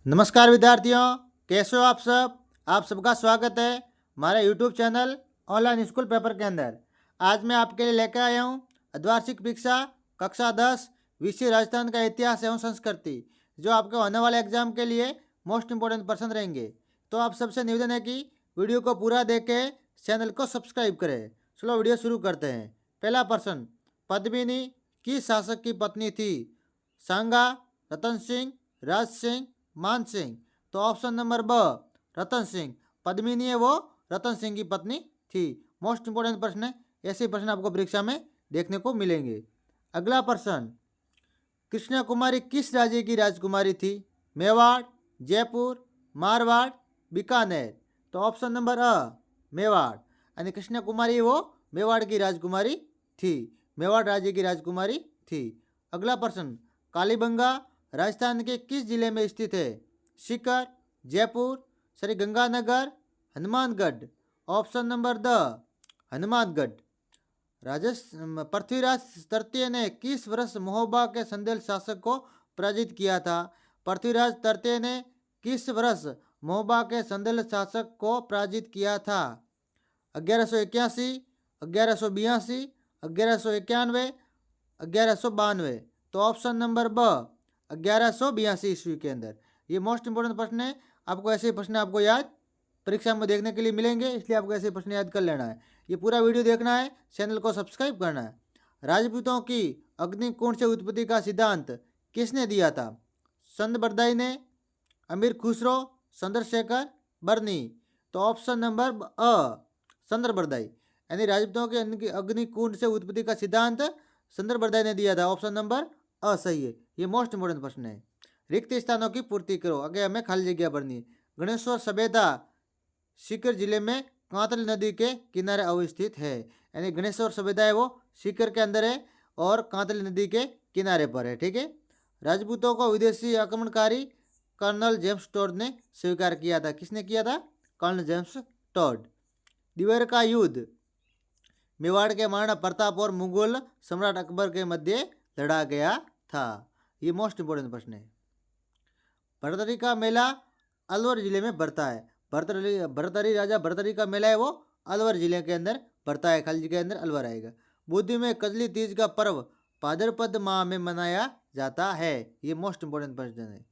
नमस्कार विद्यार्थियों, कैसे हो आप सब। आप सबका स्वागत है हमारे YouTube channel online school paper के अंदर। आज मैं आपके लिए लेकर आया हूँ अर्धवार्षिक परीक्षा कक्षा 10 विषय राजस्थान का इतिहास एवं संस्कृति, जो आपके होने वाले एग्जाम के लिए मोस्ट इंपोर्टेंट प्रश्न रहेंगे। तो आप सबसे निवेदन है कि वीडियो को पूरा देख के चैनल को सब्सक्राइब करें। चलो वीडियो शुरू करते हैं। पहला प्रश्न, पद्मिनी किस शासक की पत्नी थी? सांगा, रतन सिंह, राज सिंह, मान सिंह। तो ऑप्शन नंबर ब, रतन सिंह। पद्मिनी है वो रतन सिंह की पत्नी थी। मोस्ट इंपोर्टेंट प्रश्न है, ऐसे प्रश्न आपको परीक्षा में देखने को मिलेंगे। अगला प्रश्न, कृष्णा कुमारी किस राज्य की राजकुमारी थी? मेवाड़, जयपुर, मारवाड़, बीकानेर। तो ऑप्शन नंबर अ, मेवाड़। यानी कृष्णा कुमारी वो मेवाड़ की राजकुमारी थी, मेवाड़ राज्य की राजकुमारी थी। अगला प्रश्न, कालीबंगा राजस्थान के किस जिले में स्थित है? Sikar, Jaipur, Shri Ganganagar, Hanumangarh. Option number the, Hanumangarh. Prithviraj तृतीय ने किस वर्ष महोबा के संदेल शासक को पराजित किया था? पृथ्वीराज तृतीय ने किस वर्ष महोबा के संदेल शासक को पराजित किया था? 1181, 1182, 1191, 1192। तो ऑप्शन नंबर ब, 1182 ईस्वी के अंदर। ये मोस्ट इंपोर्टेंट प्रश्न है, आपको ऐसे प्रश्न आपको याद परीक्षा में देखने के लिए मिलेंगे, इसलिए आपको ऐसे प्रश्न याद कर लेना है। ये पूरा वीडियो देखना है, चैनल को सब्सक्राइब करना है। राजपूतों की अग्निकुंड से उत्पत्ति का सिद्धांत किसने दिया था? संत बरदाई ने, अमीर खुसरो, चंद्रशेखर, बर्नी। तो ऑप्शन नंबर अ, चंद्र बरदाई। यानी राजपूतों के अग्निकुंड से उत्पत्ति का सिद्धांत चंद्र बरदाई ने दिया था। ऑप्शन नंबर अ सही है। ये मोस्ट इंपोर्टेंट प्रश्न है। रिक्त स्थानों की पूर्ति करो, आगे हमें खाली जगह भरनी। गणेश्वर सभ्यता सीकर जिले में कांतली नदी के किनारे अवस्थित है। यानी गणेश्वर सभ्यता है वो सीकर के अंदर है और कांतली नदी के किनारे पर है। ठीक है। राजपूतों को विदेशी आक्रमणकारी कर्नल जेम्स टॉड ने स्वीकार किया था। किसने किया था? Colonel James Tod. दिवर का युद्ध मेवाड़ के महाराणा प्रताप और मुगल सम्राट अकबर के मध्य लड़ा गया था। ये मोस्ट इंपोर्टेंट प्रश्न है। भरतरी का मेला अलवर जिले में बढ़ता है। भरतरी राजा भरतरी का मेला है वो अलवर जिले के अंदर बढ़ता है, खाली के अंदर अलवर आएगा। बुद्धि में कजली तीज का पर्व भाद्रपद माह में मनाया जाता है। ये मोस्ट इंपोर्टेंट प्रश्न है।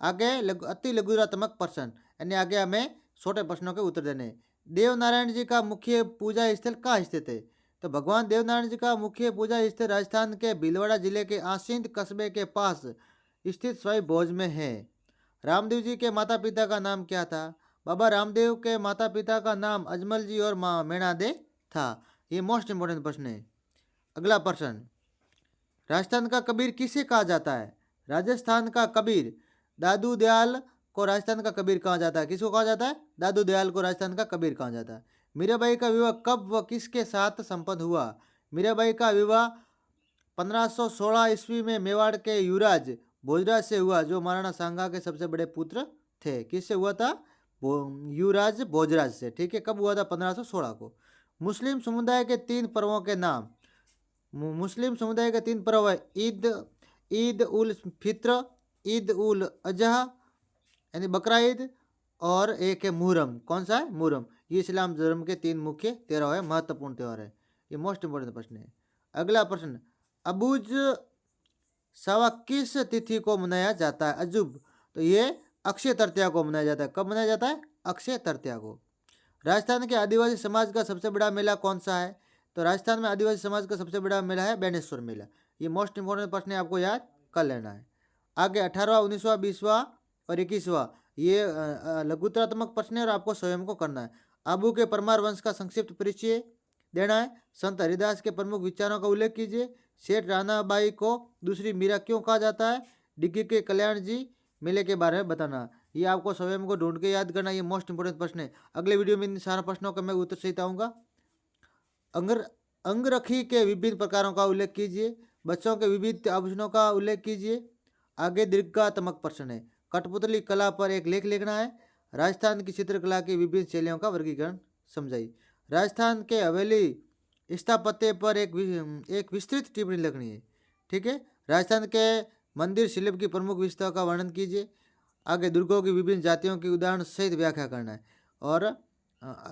आगे अति लघुरात्मक प्रश्न, यानी आगे हमें छोटे प्रश्नों के उत्तर देने। देवनारायण जी का मुख्य पूजा स्थल कहाँ स्थित है? तो भगवान देवनारायण जी का मुख्य पूजा स्थल राजस्थान के भीलवाड़ा जिले के आसिंद कस्बे के पास स्थित स्वाई भोज में है। रामदेव जी के माता पिता का नाम क्या था? बाबा रामदेव के माता पिता का नाम अजमल जी और माँ मेणा दे था। ये मोस्ट इंपोर्टेंट प्रश्न है। अगला प्रश्न, राजस्थान का कबीर किसे कहा जाता है? राजस्थान का कबीर दादू दयाल को राजस्थान का कबीर कहा जाता है। किसको कहा जाता है? दादू दयाल को राजस्थान का कबीर कहा जाता है। मीराबाई का विवाह कब व किसके साथ संपन्न हुआ? मीराबाई का विवाह 1516 ईस्वी में मेवाड़ के युवराज भोजराज से हुआ, जो महाराणा सांगा के सबसे बड़े पुत्र थे। किससे हुआ था? युवराज भोजराज से। ठीक है। कब हुआ था? 1516 को। मुस्लिम समुदाय के 3 पर्वों के नाम। मुस्लिम समुदाय के 3 पर्व है ईद, ईद उल फित्र, ईद उल अजहा यानी बकरा ईद, और एक है मुहर्रम। कौन सा है? मुहर्रम। ये इस्लाम धर्म के 3 मुख्य त्योहार है, महत्वपूर्ण त्योहार है। ये मोस्ट इंपोर्टेंट प्रश्न है। अगला प्रश्न, अबूज सवा किस तिथि को मनाया जाता है? अजूब, तो ये अक्षय तृतीया को मनाया जाता है। कब मनाया जाता है? अक्षय तृतीया को। राजस्थान के आदिवासी समाज का सबसे बड़ा मेला कौन सा है? तो राजस्थान में आदिवासी समाज का सबसे बड़ा मेला है बेनेश्वर मेला। ये मोस्ट इंपोर्टेंट प्रश्न है, आपको याद कर लेना है। आगे 18वां, 19वां, 20वां और 21वां ये लघुतरात्मक प्रश्न है और आपको स्वयं को करना है। आबू के परमार वंश का संक्षिप्त परिचय देना है। संत हरिदास के प्रमुख विचारों का उल्लेख कीजिए। सेठ रानाबाई को दूसरी मीरा क्यों कहा जाता है? डिग्गी के कल्याण जी मेले के बारे में बताना। ये आपको स्वयं को ढूंढ के याद करना। ये मोस्ट इंपोर्टेंट प्रश्न है। अगले वीडियो में इन सारा प्रश्नों का मैं उत्तर सहित आऊँगा। अंगरखी के विभिन्न प्रकारों का उल्लेख कीजिए। बच्चों के विविध आभूषणों का उल्लेख कीजिए। आगे दीर्घात्मक प्रश्न है। कठपुतली कला पर एक लेख लिखना है। राजस्थान की चित्रकला की विभिन्न शैलियों का वर्गीकरण समझाइए। राजस्थान के हवेली स्थापत्य पर एक विस्तृत टिप्पणी लिखनी है। ठीक है। राजस्थान के मंदिर शिल्प की प्रमुख विशेषताओं का वर्णन कीजिए। आगे दुर्गों की विभिन्न जातियों की उदाहरण सहित व्याख्या करना है। और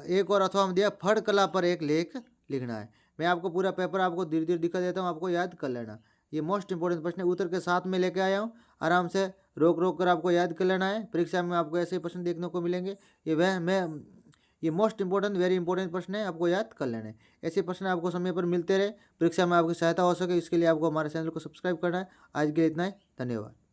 एक और अथवा में दिया फड़ कला पर एक लेख लिखना है। मैं आपको पूरा पेपर आपको धीरे धीरे दिखा देता हूँ, आपको याद कर लेना। ये मोस्ट इंपॉर्टेंट प्रश्न है, उत्तर के साथ में लेके आया हूँ, आराम से रोक रोक कर आपको याद कर लेना है। परीक्षा में आपको ऐसे प्रश्न देखने को मिलेंगे। ये मोस्ट इंपॉर्टेंट वेरी इंपॉर्टेंट प्रश्न है, आपको याद कर लेना है। ऐसे प्रश्न आपको समय पर मिलते रहे, परीक्षा में आपकी सहायता हो सके, इसके लिए आपको हमारे चैनल को सब्सक्राइब करना है। आज के लिए इतना ही, धन्यवाद।